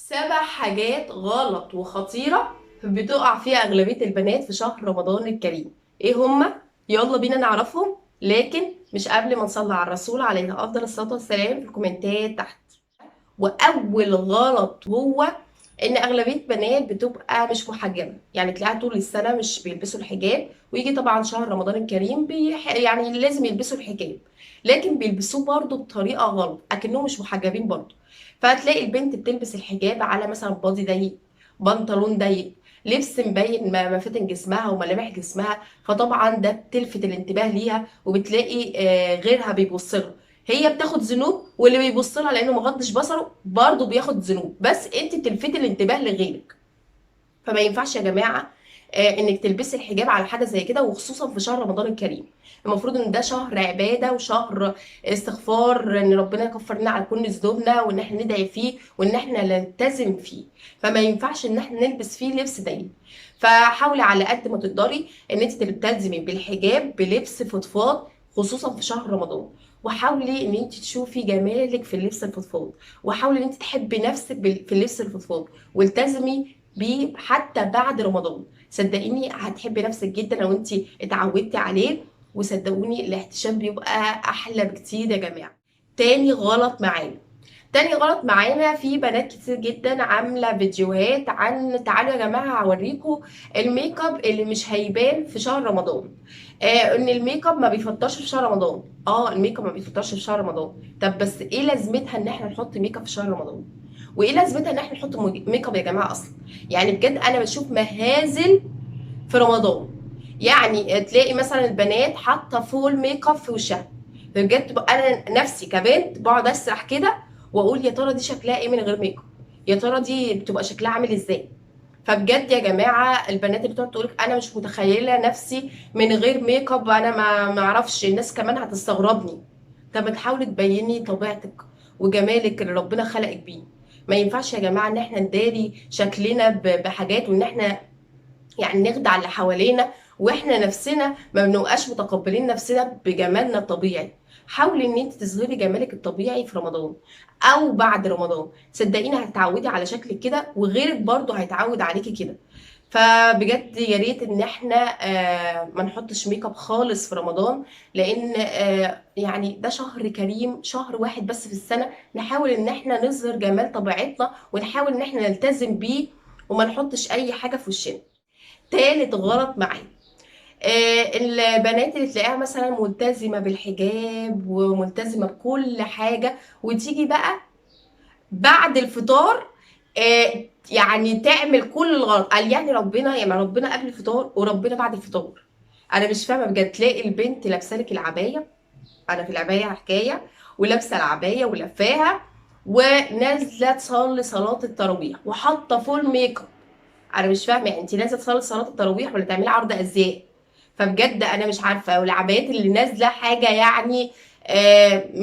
7 حاجات غلط وخطيرة بتقع فيها أغلبية البنات في شهر رمضان الكريم. ايه هما؟ يلا بينا نعرفهم، لكن مش قبل ما نصلي على الرسول عليه أفضل الصلاة والسلام في الكومنتات تحت. وأول غلط هو إن أغلبية بنات بتبقى مش محجبة، يعني تلاقيها طول السنة مش بيلبسوا الحجاب، ويجي طبعا شهر رمضان الكريم يعني لازم يلبسوا الحجاب، لكن بيلبسوه برضه بطريقة غلط أكنهم مش محجبين برضه. فهتلاقي البنت بتلبس الحجاب على مثلا بادي ضيق، بنطلون ضيق، لبس مبين مفاتن جسمها وملامح جسمها، فطبعا ده بتلفت الانتباه ليها، وبتلاقي غيرها بيبص لها. هي بتاخد ذنوب، واللي بيبص لها لانه مغضش بصره برضه بياخد ذنوب، بس انت بتلفتي الانتباه لغيرك. فما ينفعش يا جماعه انك تلبسي الحجاب على حاجه زي كده، وخصوصا في شهر رمضان الكريم. المفروض ان ده شهر عباده وشهر استغفار، ان ربنا يغفر لنا على كل ذنوبنا، وان احنا ندعي فيه، وان احنا نلتزم فيه. فما ينفعش ان احنا نلبس فيه لبس ضيق. فحاولي على قد ما تقدري ان انت تلتزمي بالحجاب بلبس فضفاض، خصوصا في شهر رمضان. وحاولي ان انت تشوفي جمالك في اللبس الفضفاض، وحاولي ان انت تحبي نفسك في اللبس الفضفاض، والتزمي بيه حتى بعد رمضان. صدقيني هتحبي نفسك جدا لو انت اتعودتي عليه، وصدقوني الاحتشام بيبقى احلى بكتير يا جماعه. تاني غلط معانا في بنات كتير جدا عامله فيديوهات عن تعالوا يا جماعه هوريكم الميك اب اللي مش هيبان في شهر رمضان. ان الميك اب ما بيفطرش في شهر رمضان. الميك اب ما بيفطرش في شهر رمضان. طب بس ايه لازمتها ان احنا نحط ميك اب في شهر رمضان؟ وايه لازمتها ان احنا نحط ميك اب يا جماعه اصلا؟ يعني بجد انا بشوف مهازل في رمضان. يعني تلاقي مثلا البنات حاطه فول ميك اب في وشها. بجد انا نفسي كبنت بقعد اسرح كده، واقول يا ترى دي شكلها ايه من غير ميك اب؟ يا ترى دي بتبقى شكلها عامل ازاي؟ فبجد يا جماعه البنات اللي بتقعد تقولك انا مش متخيله نفسي من غير ميك اب، انا ما اعرفش، الناس كمان هتستغربني. طب ما تحاولي تبيني طبيعتك وجمالك اللي ربنا خلقك بيه. ما ينفعش يا جماعه ان احنا نداري شكلنا بحاجات، وان احنا يعني نخدع اللي حوالينا، واحنا نفسنا ما بنبقاش متقبلين نفسنا بجمالنا الطبيعي. حاولي ان انت تظهري جمالك الطبيعي في رمضان او بعد رمضان، صدقيني هتتعودي على شكلك كده، وغيرك برضو هيتعود عليكي كده. فبجد يا ريت ان احنا ما نحطش ميك اب خالص في رمضان، لان يعني ده شهر كريم، شهر واحد بس في السنة، نحاول ان احنا نظهر جمال طبيعتنا، ونحاول ان احنا نلتزم بيه، وما نحطش اي حاجة في وشنا. تالت غلط معايا، البنات اللي تلاقيها مثلا ملتزمة بالحجاب وملتزمة بكل حاجة، وتيجي بقى بعد الفطار يعني تعمل كل الغلط. قال يعني ربنا، يعني ربنا قبل الفطار وربنا بعد الفطار؟ انا مش فاهمه بجد. تلاقي البنت لابسه لك العبايه، انا في العبايه حكايه، ولابسه العبايه ولفاها، ونازله تصلي صلاه التراويح وحاطه فول ميك اب. انا مش فاهمه، يعني انت نازله تصلي صلاه التراويح ولا تعملي عرض ازياء؟ فبجد انا مش عارفه. والعبايات اللي نازله حاجه يعني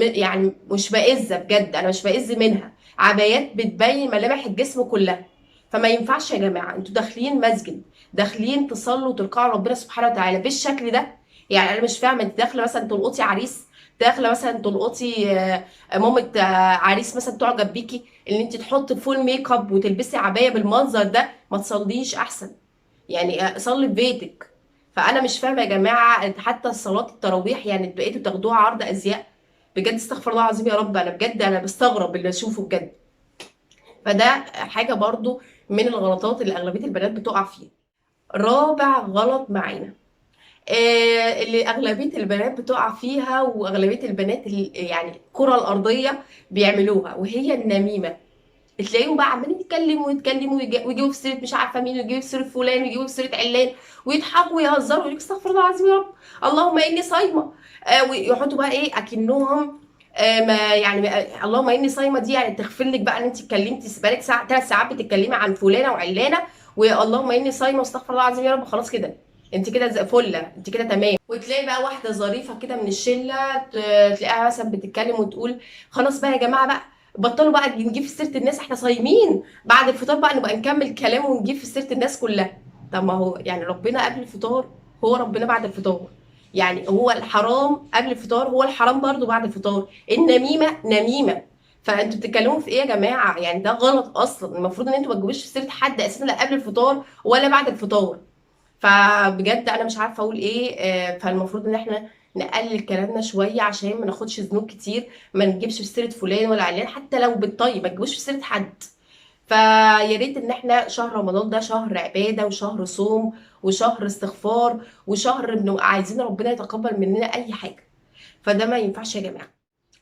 يعني مش بائزه، بجد انا مش بائز منها. عبايات بتبين ملامح الجسم كلها. فما ينفعش يا جماعه، انتوا داخلين مسجد، داخلين تصلوا وتركعوا ربنا سبحانه وتعالى بالشكل ده. يعني انا مش فاهمه، انت داخله مثلا تلقطي عريس، داخله مثلا تلقطي مامة عريس مثلا تعجب بيكي، ان انت تحطي فول ميك اب وتلبسي عبايه بالمنظر ده؟ ما تصليش احسن؟ يعني صلي في بيتك. فانا مش فاهمه يا جماعه، حتى صلاه التراويح يعني بقيتوا تاخدوها عرض ازياء؟ بجد استغفر الله العظيم يا رب، انا بجد انا بستغرب اللي اشوفه بجد. فده حاجه برضو من الغلطات اللي اغلبيه البنات بتقع فيها. رابع غلط معانا، اللي اغلبيه البنات بتقع فيها، واغلبيه البنات اللي يعني الكره الارضيه بيعملوها، وهي النميمه. تلاقيهم بقى عمالين يتكلموا يتكلموا ويجيبوا في سيره مش عارفه مين، ويجيبوا في سيره فلان، ويجيبوا في سيره علان، ويضحكوا ويهزروا ويقولوا استغفر الله العظيم يا رب، اللهم اني صايمه. ويحطوا بقى ايه اكنهم ما يعني اللهم اني صايمه دي يعني تغفر لك بقى ان انت اتكلمتي بقالك ساعه 3 ساعات بتتكلمي عن فلانه وعلانه، واللهم اني صايمه واستغفر الله العظيم يا رب، خلاص كده انت كده زي فله، انت كده تمام. وتلاقي بقى واحده ظريفه كده من الشله تلاقيها مثلا بتتكلم وتقول خلاص بقى يا جماعه بقى، بطلوا بقى نجيب في سيره الناس، احنا صايمين، بعد الفطار بقى نبقى نكمل كلام ونجيب في سيره الناس كلها. طب ما هو يعني ربنا قبل الفطار هو ربنا بعد الفطار، يعني هو الحرام قبل الفطار هو الحرام برضو بعد الفطار. النميمه نميمه، فانتوا بتتكلموا في ايه يا جماعه؟ يعني ده غلط اصلا. المفروض ان انتوا ما تجيبوش في سيره حد اساسا لا قبل الفطار ولا بعد الفطار. فبجد انا مش عارفه اقول ايه. فالمفروض ان احنا نقلل كلامنا شويه عشان ما ناخدش ذنوب كتير. ما نجيبش في سيره فلان ولا علان، حتى لو بالطيب ما تجيبوش في سيره حد. فيا ريت ان احنا شهر رمضان ده شهر عباده وشهر صوم وشهر استغفار وشهر انه عايزين ربنا يتقبل مننا اي حاجه. فده ما ينفعش يا جماعه.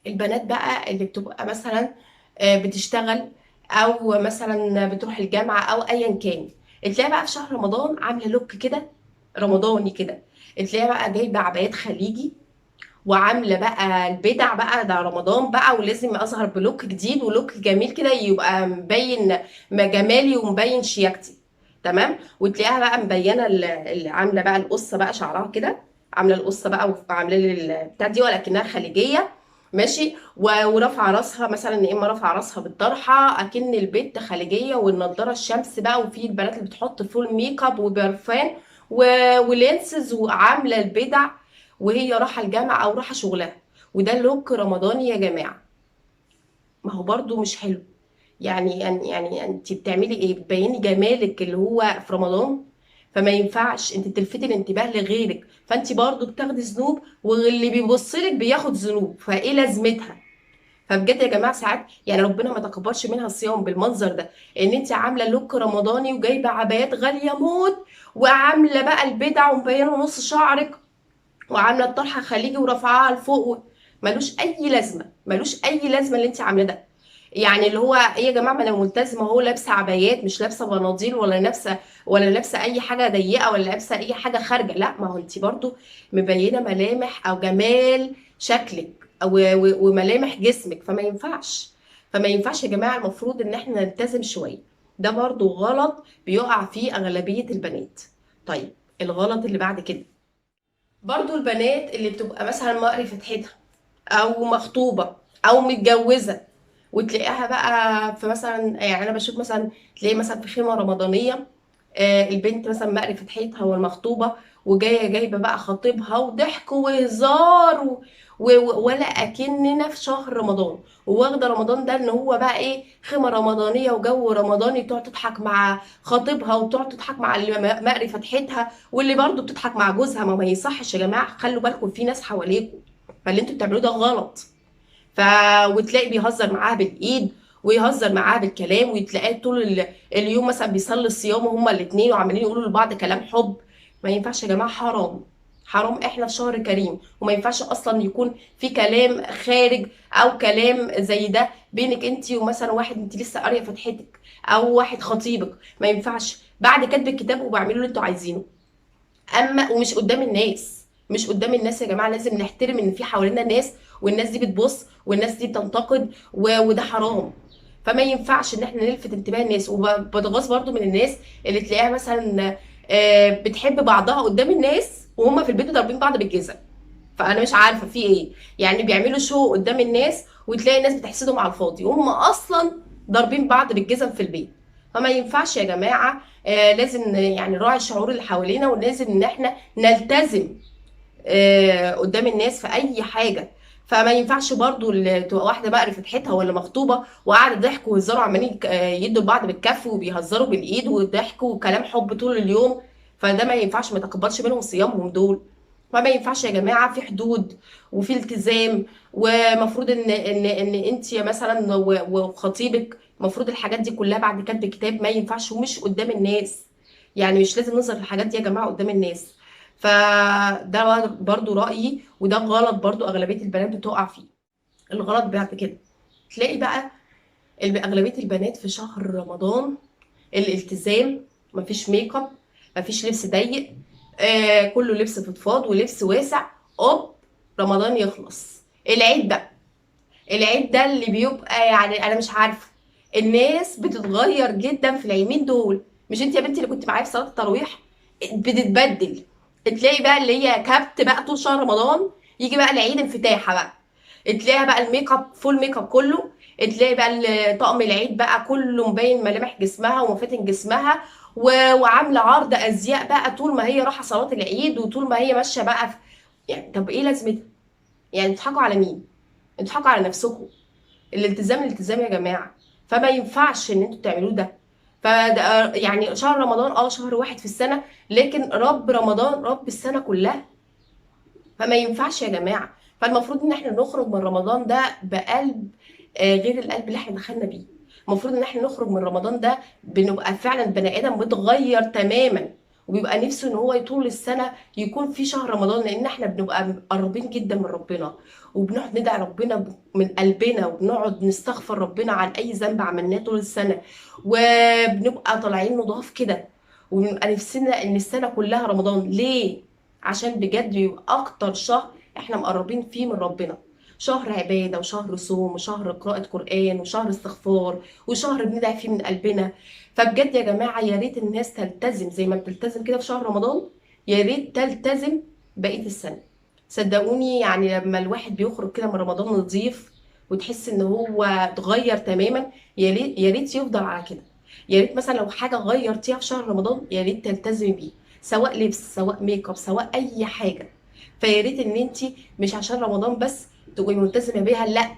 البنات بقى اللي بتبقى مثلا بتشتغل او مثلا بتروح الجامعه او ايا كان، تلاقيها بقى في شهر رمضان عامله لوك كده رمضاني كده. تلاقيها بقى جايبه عبايات خليجي وعامله بقى البدع بقى، ده رمضان بقى ولازم اظهر بلوك جديد ولوك جميل كده يبقى مبين جمالي ومبين شياكتي. تمام. وتلاقيها بقى مبينه اللي عامله بقى القصه بقى شعرها كده، عامله القصه بقى وعامله لي البتاع دي ولكنها خليجيه. ماشي. ورافعه راسها مثلا، يا اما رافعه راسها بالطرحه اكن البت خليجيه، والنضاره الشمس بقى، وفي البنات اللي بتحط فول ميك اب وبرفان ولينسز وعامله البدع وهي رايحه الجامعه او رايحه شغلها. وده لوك رمضاني يا جماعه. ما هو برضو مش حلو. يعني انت بتعملي ايه؟ بتبيني جمالك اللي هو في رمضان. فما ينفعش انت تلفتي الانتباه لغيرك، فانت برضو بتاخدي ذنوب واللي بيبص لك بياخد ذنوب، فايه لازمتها؟ فبجد يا جماعه ساعات يعني ربنا ما تقبلش منها الصيام بالمنظر ده. ان انت عامله لوك رمضاني وجايبه عبايات غاليه موت وعامله بقى البدع ومبينه نص شعرك وعامله الطرحه خليجي ورافعاها لفوق. ملوش اي لازمه، ملوش اي لازمه اللي انت عاملاه ده. يعني اللي هو ايه يا جماعه؟ ما انا ملتزمه اهو، لابسه عبايات مش لابسه بناطيل ولا لابسه اي حاجه ضيقه ولا لابسه اي حاجه خارجه. لا، ما هو انت برضو مبينه ملامح او جمال شكلك وملامح جسمك، فما ينفعش يا جماعه. المفروض ان احنا نلتزم شويه. ده برضو غلط بيقع فيه اغلبيه البنات. طيب، الغلط اللي بعد كده برضو البنات اللي بتبقى مثلا مقري فتحتها او مخطوبه او متجوزه، وتلاقيها بقى في مثلا، يعني انا بشوف مثلا تلاقي مثلا في خيمه رمضانيه البنت مثلا مقري فتحتها والمخطوبه وجايه جايبه بقى خطيبها وضحك وهزار ولا اكننا في شهر رمضان. وواخده رمضان ده ان هو بقى ايه، خيمه رمضانيه وجو رمضاني، تقعد تضحك مع خطيبها وتقعد تضحك مع اللي مقري فتحتها واللي برضه بتضحك مع جوزها. ما يصحش يا جماعه، خلوا بالكم في ناس حواليكم. فاللي انتوا بتعملوه ده غلط. ف وتلاقي بيهزر معاها بالايد ويهزر معاها بالكلام، وتلاقيه طول اليوم مثلا بيصلي الصيام وهما الاثنين وعمالين يقولوا لبعض كلام حب. ما ينفعش يا جماعه، حرام. حرام، احنا في شهر كريم وما ينفعش اصلا يكون في كلام خارج او كلام زي ده بينك انت ومثلا واحد انت لسه قاريه فتحتك او واحد خطيبك. ما ينفعش بعد كتب الكتاب وبعملوا اللي انتوا عايزينه. اما ومش قدام الناس، مش قدام الناس يا جماعه. لازم نحترم ان في حوالينا ناس، والناس دي بتبص والناس دي بتنتقد وده حرام. فما ينفعش ان احنا نلفت انتباه الناس. وبتغاظ برضو من الناس اللي تلاقيها مثلا بتحب بعضها قدام الناس وهم في البيت ضاربين بعض بالجزم. فانا مش عارفه في ايه، يعني بيعملوا شو قدام الناس وتلاقي الناس بتحسدهم على الفاضي وهم اصلا ضاربين بعض بالجزم في البيت. فما ينفعش يا جماعه. لازم يعني نراعي الشعور اللي حوالينا، ولازم ان احنا نلتزم قدام الناس في اي حاجه. فما ينفعش برضو تبقى واحده بقى فتحتها ولا مخطوبه وقاعده ضحك وهزار وعمالين يدوا لبعض بالكف وبيهزروا بالايد وضحك وكلام حب طول اليوم. فده ما ينفعش، ما تقبلش منهم صيامهم دول. فما ينفعش يا جماعه، في حدود وفي التزام. ومفروض ان انت مثلا وخطيبك المفروض الحاجات دي كلها بعد كتب كتاب ما ينفعش ومش قدام الناس. يعني مش لازم نظهر الحاجات دي يا جماعه قدام الناس. فده برضو رأيي، وده غلط برضو أغلبية البنات بتقع فيه. الغلط بعد كده تلاقي بقى أغلبية البنات في شهر رمضان الالتزام، مفيش ميك اب، مفيش لبس ضيق، كله لبس فضفاض ولبس واسع. اوب، رمضان يخلص، العيد بقى. العيد ده اللي بيبقى يعني انا مش عارفه، الناس بتتغير جدا في العيدين دول. مش انت يا بنتي اللي كنت معايا في صلاه التراويح؟ بتتبدل. تلاقي بقى اللي هي كبت بقى طول شهر رمضان، يجي بقى العيد انفتاحه بقى، تلاقيها بقى الميك اب فول ميك اب كله. تلاقي بقى طقم العيد بقى كله مبين ملامح جسمها ومفاتن جسمها وعامله عرض ازياء بقى طول ما هي رايحه صلاه العيد وطول ما هي ماشيه يعني طب ايه لازمتها؟ يعني بتضحكوا على مين؟ بتضحكوا على نفسكم. الالتزام يا جماعه. فما ينفعش ان انتوا تعملوه ده. فده يعني شهر رمضان شهر واحد في السنه، لكن رب رمضان رب السنه كلها. فما ينفعش يا جماعه. فالمفروض ان احنا نخرج من رمضان ده بقلب غير القلب اللي احنا دخلنا بيه. المفروض ان احنا نخرج من رمضان ده بنبقى فعلا بني ادم متغير تماما، وبيبقى نفسه ان هو طول السنه يكون في شهر رمضان، لان احنا بنبقى مقربين جدا من ربنا، وبنقعد ندعي ربنا من قلبنا، وبنقعد نستغفر ربنا عن اي ذنب عملناه طول السنه، وبنبقى طالعين نضاف كده، وبنبقى نفسنا ان السنه كلها رمضان. ليه؟ عشان بجد بيبقى اكتر شهر احنا مقربين فيه من ربنا. شهر عبادة، وشهر صوم، وشهر قراءة قرآن، وشهر استغفار، وشهر بندعي فيه من قلبنا. فبجد يا جماعة يا ريت الناس تلتزم زي ما بتلتزم كده في شهر رمضان، يا ريت تلتزم بقية السنة. صدقوني يعني لما الواحد بيخرج كده من رمضان نظيف، وتحس ان هو اتغير تماما، يا ريت يفضل على كده. يا ريت مثلا لو حاجة غيرتيها في شهر رمضان يا ريت تلتزمي بيه، سواء لبس، سواء ميك اب، سواء اي حاجة. فيا ريت ان انت مش عشان رمضان بس تبقي ملتزمه بيها، لا،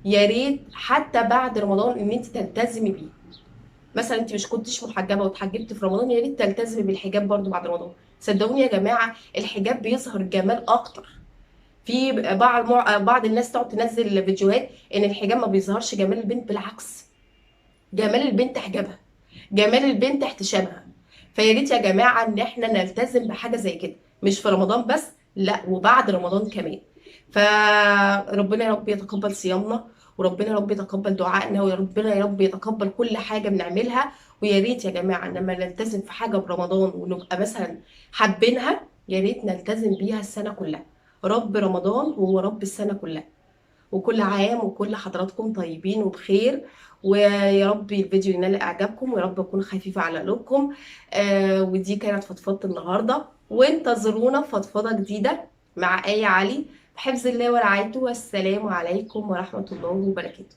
يا ريت حتى بعد رمضان ان انت تلتزمي بيه. مثلا انت مش كنتش محجبه واتحجبت في رمضان، يا ريت تلتزمي بالحجاب برضو بعد رمضان. صدقوني يا جماعه الحجاب بيظهر الجمال اكتر. في بعض الناس تقعد تنزل فيديوهات ان الحجاب ما بيظهرش جمال البنت، بالعكس، جمال البنت حجابها، جمال البنت احتشامها. فيا ريت يا جماعه ان احنا نلتزم بحاجه زي كده، مش في رمضان بس، لا، وبعد رمضان كمان. فربنا يا رب يتقبل صيامنا، وربنا يا رب يتقبل دعائنا، وربنا يا رب يتقبل كل حاجه بنعملها. ويا ريت يا جماعه لما نلتزم في حاجه برمضان ونبقى مثلا حابينها، يا ريت نلتزم بيها السنه كلها. رب رمضان هو رب السنه كلها. وكل عام وكل حضراتكم طيبين وبخير. ويا رب الفيديو ينال اعجابكم، ويا رب اكون خفيفه على قلوبكم. ودي كانت فضفضه النهارده، وانتظرونا في فضفضه جديده مع آية علي. بحفظ الله ورعايته، والسلام عليكم ورحمه الله وبركاته.